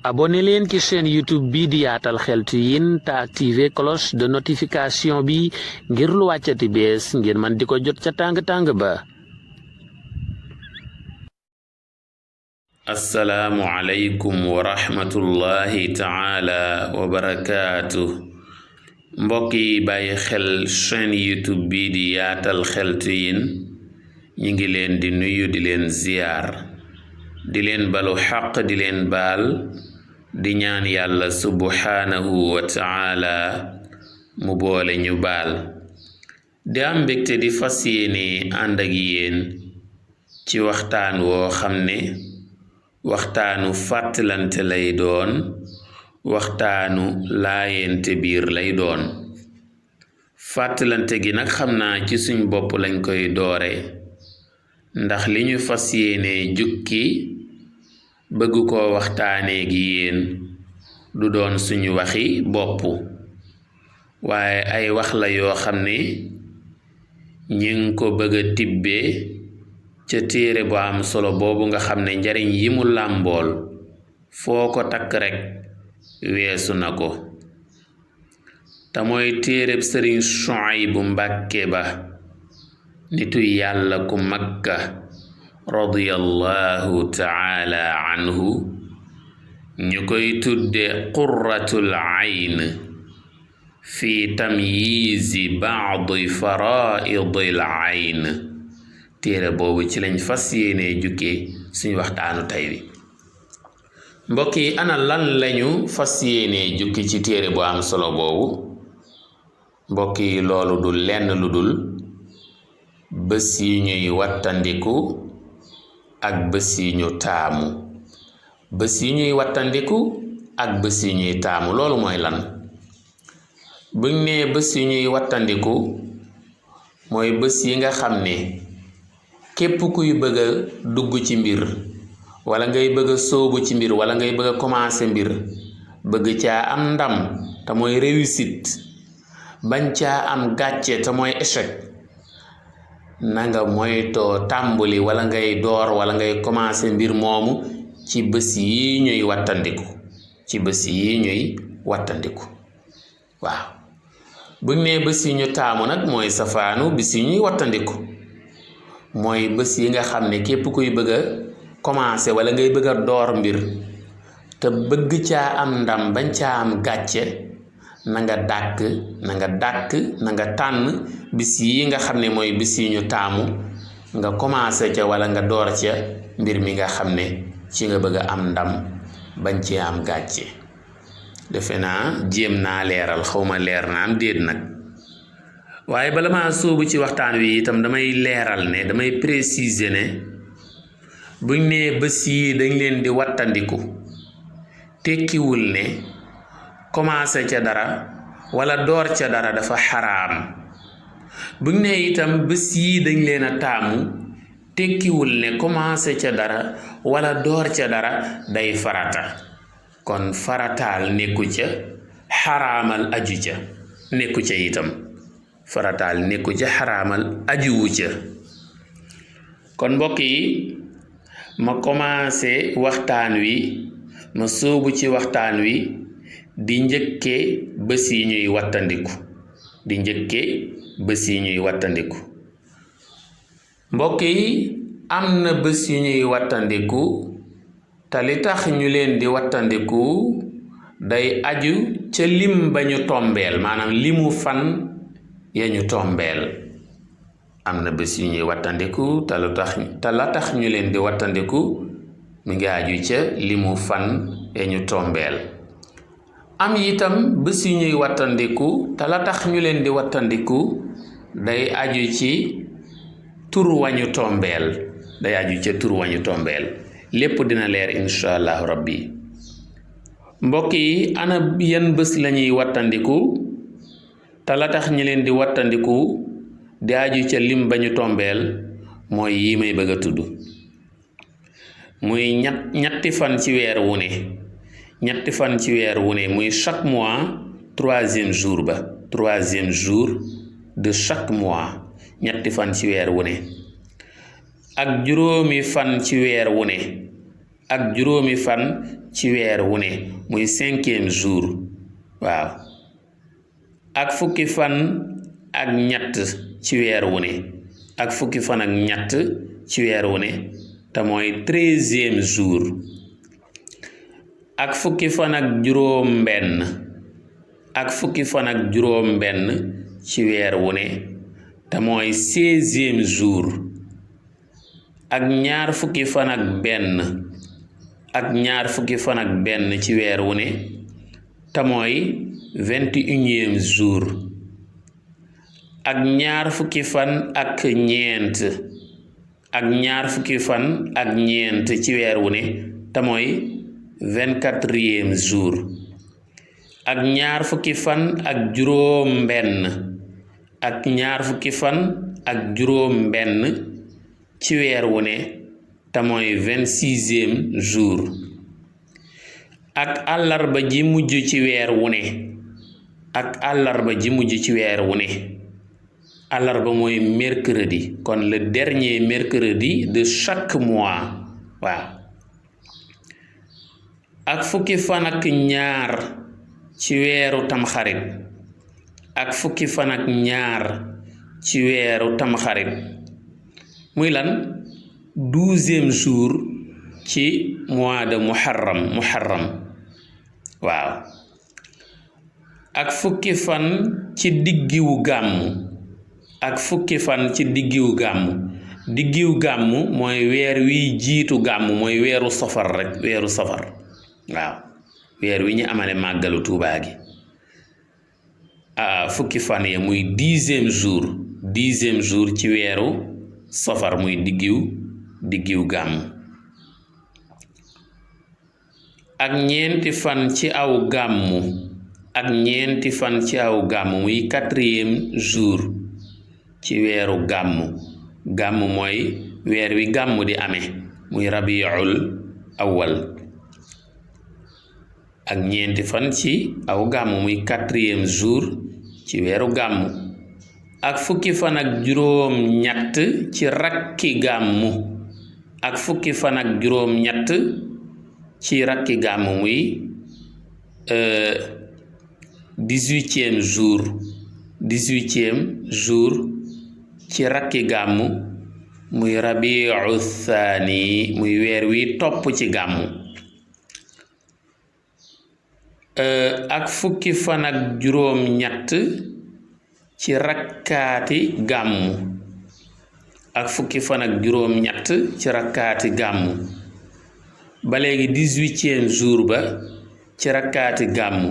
abonné leen ci chaîne YouTube bi di Yaatal Xeltu Yin te activé cloche de notification bi ngir lu wàccati bees ngeen man di ko jot ca tàng-tàng ba. assalaamu aleykum wa rahmatullahi taala wa barakaatu. mbokk yi bàyyi xel chaîne YouTube bi di Yaatal Xeltu Yin ñi ngi leen di nuyu di leen ziyaar di leen balu xaq di leen baal di ñaan yàlla subhaanahu wa taala mu boole ñu baal di am mbégte di fas yéene ànd ak yéen ci waxtaan woo xam ne waxtaanu fàttalante lay doon waxtaanu laayente biir lay doon fàttalante gi nag xam naa ci suñ bopp lañ koy doore ndax li ñu fas yéene jukki bëgg koo waxtaanee gi yéen du doon suñu waxi bopp waaye ay wax la yoo xam ne ñi ngi ko bëgg a tibbee ca téere bu am solo boobu nga xam ne njariñ yi mu làmbool foo ko takk rekk weesu na ko te mooy téereb sëriñ Suhaybu Mbàkke ba nitu yàlla ku makka radiyallahu taala anhu ñu koy tudde qurratul ayn fi tamyizi baadi faraidil ayn téere boobu ci lañ fas yéene jukkee suñu waxtaanu tey wi mbokk yi ana lan lañu fas yéene jukki ci téere bu am solo boobu mbokk yi loolu du lenn lu dul bés yi ñuy wattandiku ak bés yi ñu taamu bés yi ñuy wattandiku ak bés yi ñuy taamu loolu mooy lan buñ nee bés yi ñuy wattandiku mooy bés yi nga xam ne képp kuy bëgg a dugg ci mbir wala ngay bëgg a sóobu ci mbir wala ngay bëgg a commencer mbir bëgg caa am ndam te mooy réussite bañ caa am gàcce te mooy échec nanga moytoo tàmbali wala ngay door wala ngay commencer mbir moomu ci bés yi ñuy wattandiku ci bés yi ñuy wattandiku waaw buñ nee bés yi ñu taamu nag mooy safaanu bés yi ñuy wattandiku mooy bés yi nga xam ne képp kuy bëgg a commencer wala ngay bëgg a door mbir te bëgg caa am ndam bañ caa am gàcce na nga dàkk na nga tànn bis yi nga xam ne mooy bis yi ñu taamu nga commencé ca wala nga door ca mbir mi nga xam ne ci nga bëgg a am ndam bañ ci am gàcce defe naa jéem naa leeral xawma leer na am déet nag waaye bala maa sóobu ci waxtaan wi itam damay leeral ne damay préciser ne buñ nee bés yi dañ leen di wattandiku tekkiwul ne commencé ca dara wala door ca dara dafa xaraam buñ ne itam bés yi dañ leen a taamu tekkiwul ne commencé ca dara wala door ca dara day farata kon farataal nekku ca xaraamal aju ca nekku ca itam farataal nekku ca xaraamal ajuwu ca kon mbokk yi ma commencé waxtaan wi ma sóobu ci waxtaan wi di njëkkee bés yi ñuy wattandiku mbokk yi am na bés yu ñuy wattandiku te li tax ñu leen di wattandiku day aju ca lim ba ñu tombeel maanaam limu fan ya ñu tombeel am na bés yu ñuy wattandiku te la tax ñu leen di wattandiku mi ngi aju ca limu fan ya ñu tombeel am itam bés yu ñuy wattandiku te la tax ñu leen di wattandiku day aju ci tur wañu tombeel lépp dina leer insha allahu rabbi mbokk yi ana yan bés lañuy wattandiku te la tax ñu leen di wattandiku di aju ca lim bañu tombeel mooy yi may bëgg a tudd muy ñetti fan ci weer wu ne muy chaque mois troisième jour de chaque mois ñetti fan ci weer wu ne ak juróomi fan ci weer wu ne ak juróomi fan ci weer wu ne muy 5e jour waaw ak fukki fan ak ñett ci weer wu ne ak fukki fan ak ñett ci weer wu ne te mooy 13e jour ak fukki fan ak juróom benn ak fukki fan ak juróom benn ci weer wu ne te mooy 16e jour ak ñaar fukki fan ak benn ak ñaar fukki fan ak benn ci weer wu ne te mooy 21e jour ak ñaar fukki fan ak ñeent ak ñaar fukki fan ak ñeent ci weer wu ne te mooy 24e jour ak ñaar fukki fan ak juróom benn ak ñaar fukki fan ak juróom benn ci weer wu ne te mooy 26e jour ak àllarba ji mujj ci weer wu ne ak àllarba ji mujj ci weer wu ne àllarba mooy mercredi kon le dernier mercredi de chaque mois waaw ak fukki fan ak ñaar ci weeru tamxarit ak fukki fan ak ñaar ci weeru tamxarit muy lan 12e jour ci mois de muharram waaw ak fukki fan ci diggiwu gàmmu ak fukki fan ci diggiwu gàmmu mooy weer wi jiitu gàmmu mooy weeru safar rek weeru safar waaw weer wi ñu amale màggalu Tuubaa gi fukki fan ya muy 10e jour ci weeru safar muy diggiw gàmmu ak ñeenti fan ci aw gàmmu muy 4e jour ci weeru gàmmu mooy weer wi gàmmu di amee muy rabiul awwal ak ñeenti fan ci aw gàmmu muy 4e jour ci weeru gàmmu ak fukki fan ak juróom ñett ci rakki gàmmu ak fukki fan ak juróom ñett ci rakki gàmmu muy 18e jour ci rakki gàmmu muy rabiu thani muy weer wi topp ci gàmmu ak fukki fan ak juróom ñett ci rakkaati gàmmu ak fukki fan ak juróom ñett ci rakkaati gàmmu ba léegi 18e jour ba ci rakkaati gàmmu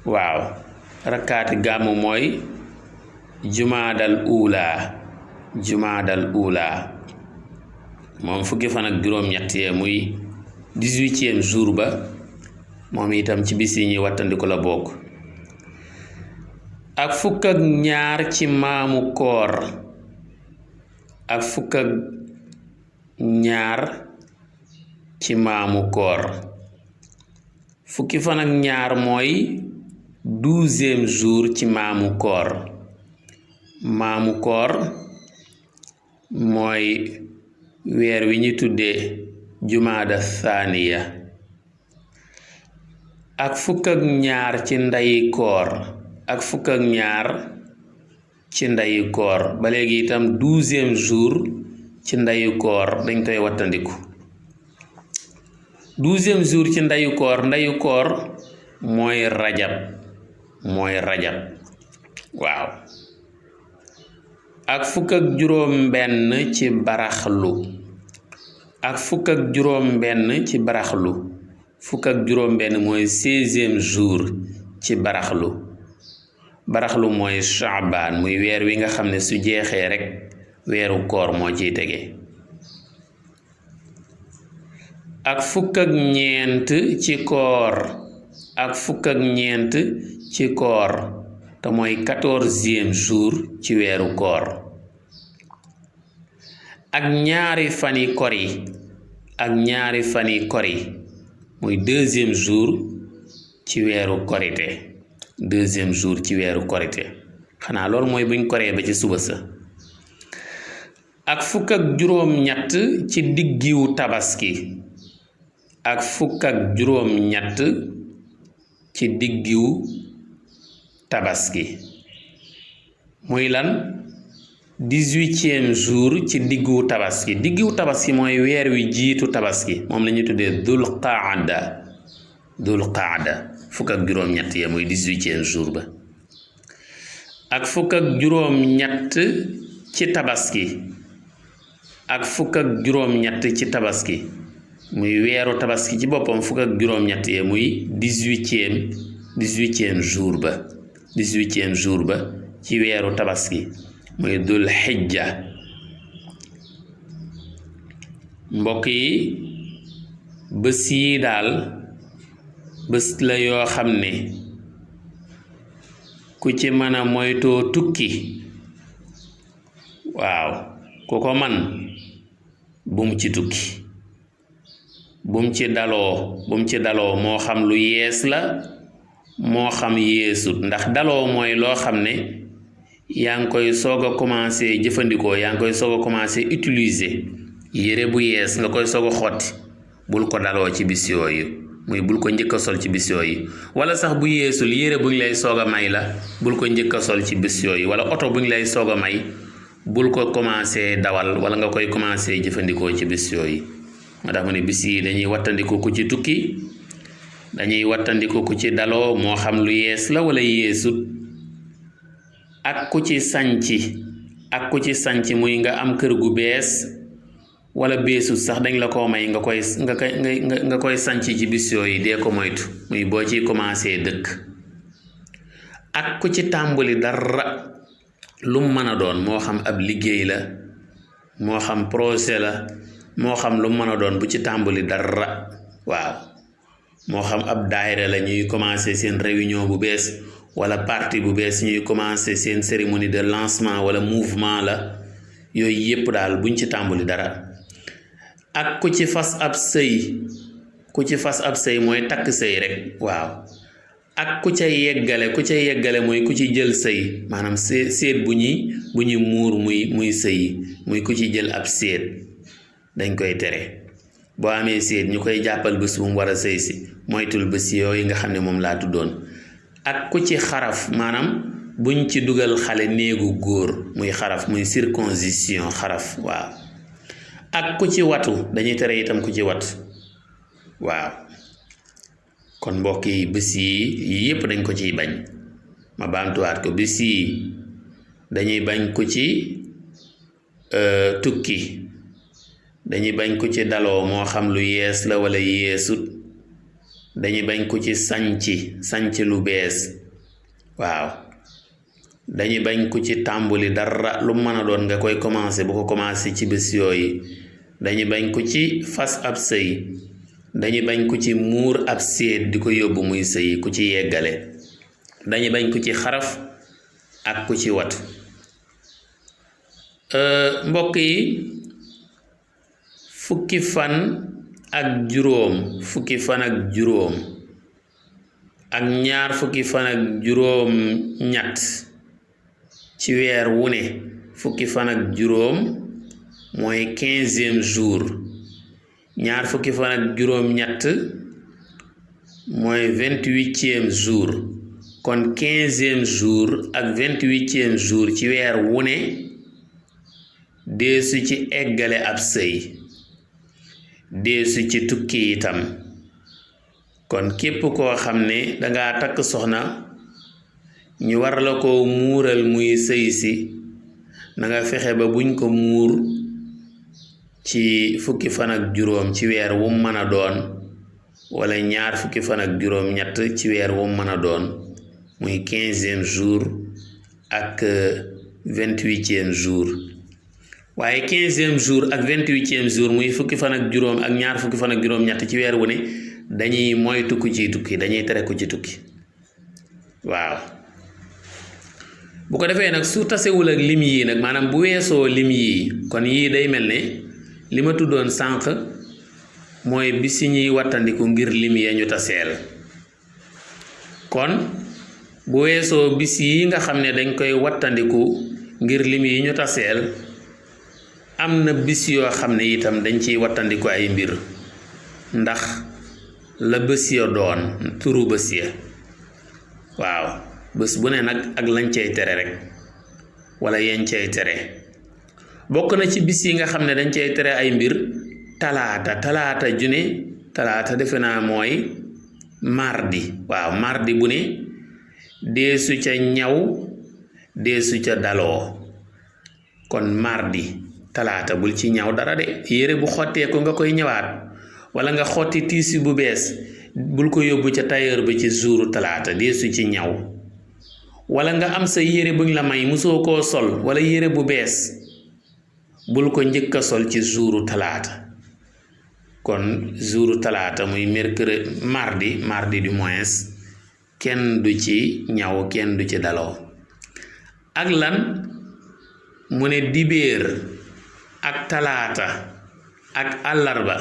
waaw rakkaati gàmmu mooy jumaadal uula moom fukki fan ak juróom ñett yee muy 18e jour ba moom itam ci bis yi ñuy wattandiku la bokk ak fukk ak ñaar ci maamu koor ak fukk ak ñaar ci maamu koor fukki fan ak ñaar mooy 12e jour ci maamu koor mooy weer wi ñu tuddee jumaada thaniya ak fukk ak ñaar ci ndayi koor ak fukk ak ñaar ci ndayi koor ba léegi itam 12e jour ci ndayu koor dañ koy wattandiku 12e jour ci ndayu koor mooy rajab waaw ak fukk ak juróom benn ci baraxlu ak fukk ak juróom benn ci baraxlu fukk ak juróom benn mooy 16e jour ci baraxlu mooy Shaabaan muy weer wi nga xam ne su jeexee rek weeru koor moo ciy tege ak fukk ak ñeent ci koor ak fukk ak ñeent ci koor te mooy 14e jour ci weeru koor ak ñaari fani kori muy 2e jour ci weeru korite 2e jour ci weeru korite xanaa loolu mooy buñ koree ba ci suba sa ak fukk ak juróom ñett ci diggiwu tabaski ak fukk ak juróom ñett ci diggu tabaski muy lan 18e jour ci diggu tabaski mooy weer wi jiitu tabaski moom la ñuy tuddee dul qaada fukk ak juróom ñett ya muy 18e jour ba ak fukk ak juróom ñett ci tabaski ak fukk ak juróom ñett ci tabaski muy weeru tabaski ci boppam fukk ak juróom ñett ya muy 18e jour ba 18e jour ba ci weeru tabaski muy dul xijja mbokk yi bés yi daal bés la yoo xam ne ku ci mën a moytoo tukki waaw ku ko man bum ci tukki bum ci daloo moo xam lu yees la moo xam yeesut ndax daloo mooy loo xam ne yaa ngi koy soog a commencé jëfandikoo yaa ngi koy soog a commencé utiliser yére bu yees nga koy soog a xotti bul ko daloo ci bis yooyu muy bul ko njëkk a sol ci bis yooyu wala sax bu yeesul yére buñ lay soog a may la bul ko njëkk a sol ci bis yooyu wala oto buñ lay soog a may bul ko commencé dawal wala nga koy commencé jëfandikoo ci bis yooyu moo tax mu ne bis yi dañuy wattandiku ku ci tukki dañuy wattandiku ku ci daloo moo xam lu yees la wala yeesut ak ku ci sanc muy nga am kër gu bees wala beesut sax dañ la ko may nga koy sanc ci bis yooyu dee ko moytu muy boo ci commencé dëkk ak ku ci tàmbali dara lu mu mën a doon moo xam ab liggéey la moo xam projet la moo xam lu mu mën a doon bu ci tàmbali dara waaw moo xam ab daayira la ñuy commencé seen réunion bu bees wala parti bu bees ñuy commencé seen cérémonie de lancement wala mouvement la yooyu yépp daal buñ ci tàmbali dara ak ku ci fas ab sëy mooy takk sëy rek waaw ak ku ca yeggale mooy ku ci jël sëy maanaam séet bu ñuy muur muy sëy muy ku ci jël ab séet dañ koy tere boo amee séet ñu koy jàppal bés bu mu war a sëy si moytul bés yooyu nga xam ne moom laa tuddoon ak ku ci xaraf maanaam buñ ci dugal xale néegu góor muy xaraf muy circoncision xaraf waaw ak ku ci watu dañuy tere itam ku ci watu waaw kon mbokk yi bés yi yépp dañ ko ciy bañ ma baamtuwaat ko bés yi dañuy bañ ku ci tukki dañuy bañ ku ci daloo moo xam lu yees la wala yeesut dañuy bañ ku ci sanc lu bees waaw dañuy bañ ku ci tàmbuli dara lu mën a doon nga koy commencé bu ko commencé ci bés yooyu dañuy bañ ku ci fas ab sëy dañuy bañ ku ci muur ab séet di ko yóbbu muy sëy ku ci yeggale dañuy bañ ku ci xaraf ak ku ci watu mbokk yi fukki fan ak juróom ak ñaar fukki fan ak juróom ñett ci weer wu ne fukki fan ak juróom mooy 15e jour ñaar fukki fan ak juróom ñett mooy 28e jour kon 15e jour ak 28e jour ci weer wu ne deesu ci eggale ab sëy deesu ci tukki itam kon képp koo xam ne danga takk soxna ñu war la ko muural muy sëy si na nga fexe ba buñ ko muur ci fukki fan ak juróom ci weer wu mën a doon wala ñaar fukki fan ak juróom ñett ci weer wu mën a doon muy 15e jour ak 28e jour waaye 15e jour ak 28e jour muy fukki fan ak juróom ak ñaar fukki fan ak juróom ñett ci weer wu ne dañuy moytu ku ci tukki dañuy tere ku ci tukki waaw bu ko defee nag su tasewul ak lim yii nag maanaam bu weesoo lim yii kon yii day mel ne li ma tuddoon sànq mooy bis yi ñuy wattandiku ngir lim ya ñu taseel kon bu weesoo bis yi nga xam ne dañ koy wattandiku ngir lim yi ñu taseel am na bis yoo xam ne itam dañ ciy wattandiku ay mbir ndax la bés ya doon turu bés ya waaw bés bu ne nag ak lañ cay tere rek wala yañ cay tere bokk na ci bis yi nga xam ne dañ cay tere ay mbir talaata june talaata defe naa mooy mardi waaw mardi bu ne deesu ca ñaw deesu ca daloo kon mardi talaata bul ci ñaw dara de yére bu xotteeku nga koy ñëwaat wala nga xotti tiisi bu bees bul ko yóbbu ca tailleur ba ci jouru talaata deesu ci ñaw wala nga am sa yére buñ la may musoo koo sol wala yére bu bees bul ko njëkk a sol ci jouru talaata kon jouru talaata muy mercredi mardi du moins kenn du ci ñaw kenn du ci daloo ak lan mu ne dibéer ak talaata ak àllarba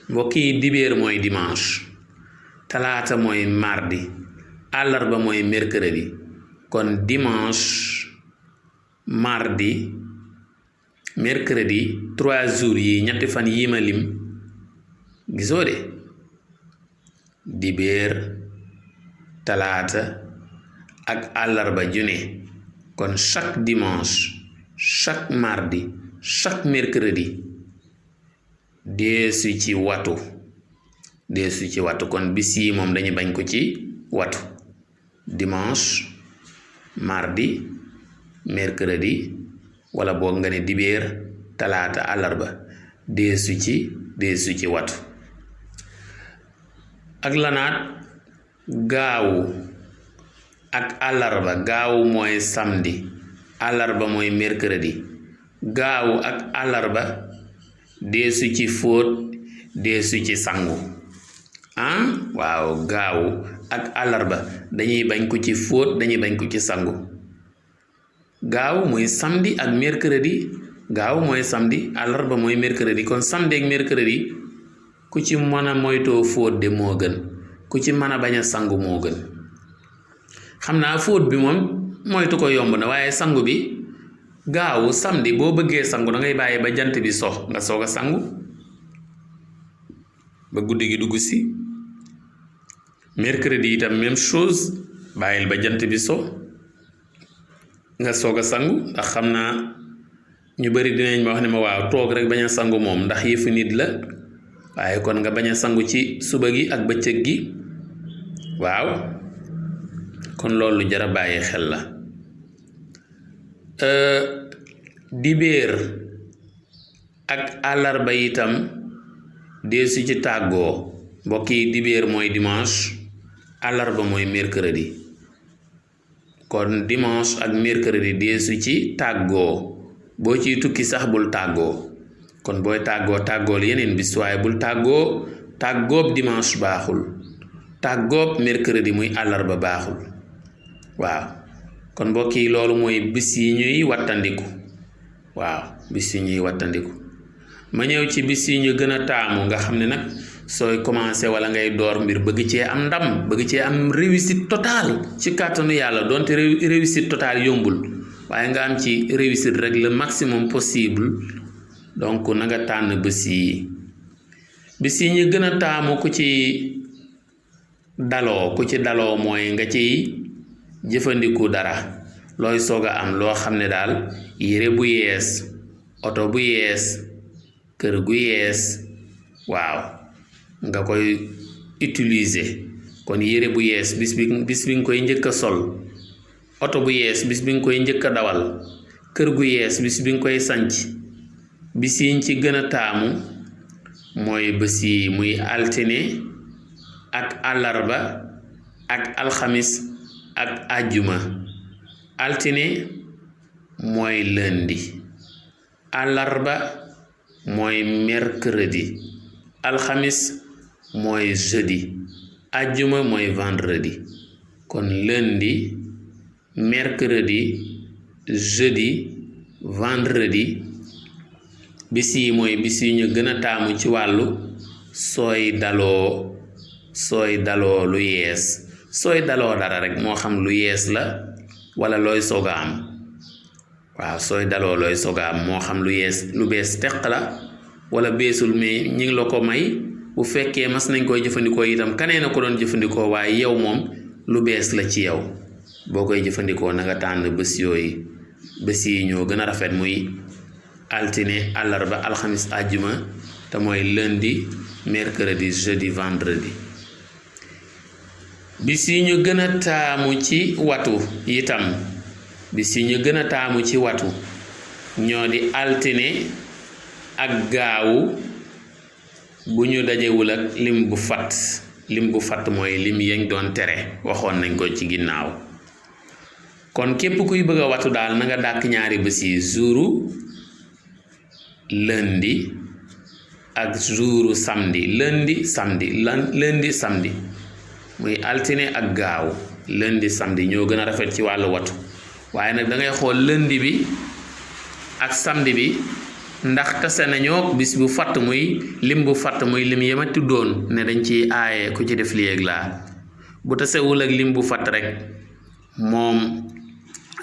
mbokk yi dibéer mooy dimanche talaata mooy mardi àllarba mooy mercredi kon dimanche mardi mercredi 3 jours yi ñetti fan yi ma lim gisoo de dibéer talaata ak àllarba june kon chaque dimanche chaque mardi chaque mercredi deesu ci watu kon bis yi moom dañu bañ ko ci watu dimanche mardi mercredi wala boog nga ne dibéer talaata àllarba deesu ci watu ak lanaat gaawu ak àllarba gaawu mooy samedi àllarba mooy mercredi gaawu ak àllarba deesu ci fóot deesu ci sangu waaw gaawu ak àllarba dañuy bañ ko ci fóot dañuy bañ ko ci sangu gaaw mooy samedi ak mercredi gaaw mooy samedi àllarba mooy mercredi kon samedi ak mercredi ku ci mën a moytoo fóot de moo gën ku ci mën a bañ a sangu moo gën xam naa fóot bi moom moytu ko yomb na waaye sangu bi gaawu samedi boo bëggee sangu da ngay bàyyi ba jant bi so nga soog a sangu ba guddi gi dugg si mercredi itam même chose bàyyil ba jant bi so nga soog a sangu ndax xam naa ñu bari dinañ ma wax ne ma waaw toog rek bañ a sangu moom ndax yëfu nit la waaye kon nga bañ a sangu ci suba gi ak bëccëg gi waaw kon loolu jara bàyyi xel la dibéer ak àllarba itam deesu ci tàggoo mbokk yi dibéer mooy dimanche àllarba mooy mercredi kon dimanche ak mercredi deesu ci tàggoo boo ciy tukki sax bul tàggoo kon booy tàggool yeneen bis waaye bul tàggoob dimanche baaxul tàggoob mercredi muy àllarba baaxul waaw kon mbokk yi loolu mooy bis yi ñuy wattandiku ma ñëw ci bis yi ñu gën a taamu nga xam ne nag sooy commencé wala ngay door mbir bëgg cee am ndam bëgg cee am réussite totale ci kàttanu yàlla doonte réussite totale yombul waaye nga am ci réussite rek le maximum possible donc na nga tànn bis yi ñu gën a taamu ku ci daloo mooy nga ciy jëfandiku dara looy soog a am loo xam ne daal yére bu yees oto bu yees kër gu yees waaw nga koy utiliser kon yére bu yees bis bi nga koy njëkk a sol oto bu yees bis bi nga koy njëkk a dawal kër gu yees bis bi nga koy sanc bis yiñ ci gën a taamu mooy bés yi muy altine ak àllarba ak alxamis ak àjjuma altine mooy lundi àllarba mooy mercredi alxamis mooy jeudi àjjuma mooy vendredi kon lundi mercredi jeudi vendredi bis yi mooy bis yi ñu gën a taamu ci wàllu sooy daloo lu yees sooy daloo dara rek moo xam lu yees la wala looy soog a am waaw sooy daloo looy soog a am moo xam lu bees teq la wala beesul mais ñi ngi la ko may bu fekkee mas nañ koy jëfandikoo itam kanee na ko doon jëfandikoo waaye yow moom lu bees la ci yow boo koy jëfandikoo na nga tànn bés yooyu bés yi ñoo gën a rafet muy altine àllarba alxamis àjjuma te mooy lundi mercredi jeudi vendredi. bis yi ñu gën a taamu ci watu itam bis yi ñu gën a taamu ci watu ñoo di altine ak gaawu bu ñu dajewul ak lim bu fatt mooy lim yañ doon tere waxoon nañ ko ci ginnaaw. kon képp kuy bëgg a watu daal na nga dàkk ñaari bés yi jouru lundi ak jouru samedi lundi samedi muy altine ak gaaw lundi samedi ñoo gën a rafet ci wàllu watu waaye nag da ngay xool lundi bi ak samedi bi ndax tase nañoo bis bu fatt muy lim bu fatt muy lim yema tuddoon ne dañ ci aaye ku ci def lii ak laa bu tasewul ak lim bu fatt rek moom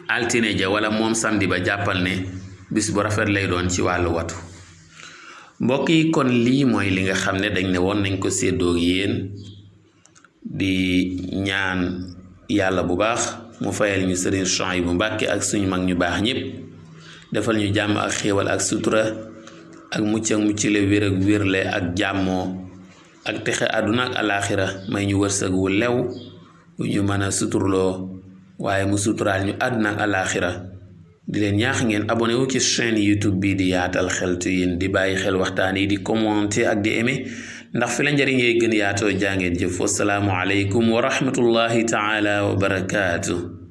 altine ja wala moom samedi ba jàppal ne bis bu rafet lay doon ci wàllu watu. mbokk yi kon lii mooy li nga xam ne dañ ne woon nañ ko séddoo yéen di ñaan yàlla bu baax mu fayal ñu Sëriñ Souhaïbou Mbacké ak suñu mag ñu baax ñépp defal ñu jàmm ak xéewal ak sutura ak muccale wér ak wérle ak jàmmoo ak texe àdduna ak alaaxira may ñu wërsëg wu lew wu ñu mën a suturloo waaye mu suturaal ñu àdduna ak alaaxira di leen ñaax ngeen abonné wu ci chaîne YouTube bi di Yaatal Xeltu Yin di bàyyi xel waxtaan yi di commenter ak di aimer ndax fi la njariñ yee gën yaatoo jàngeen jëf. Wassalaamu aleykum wa rahmatullahi taala wa barakaatu.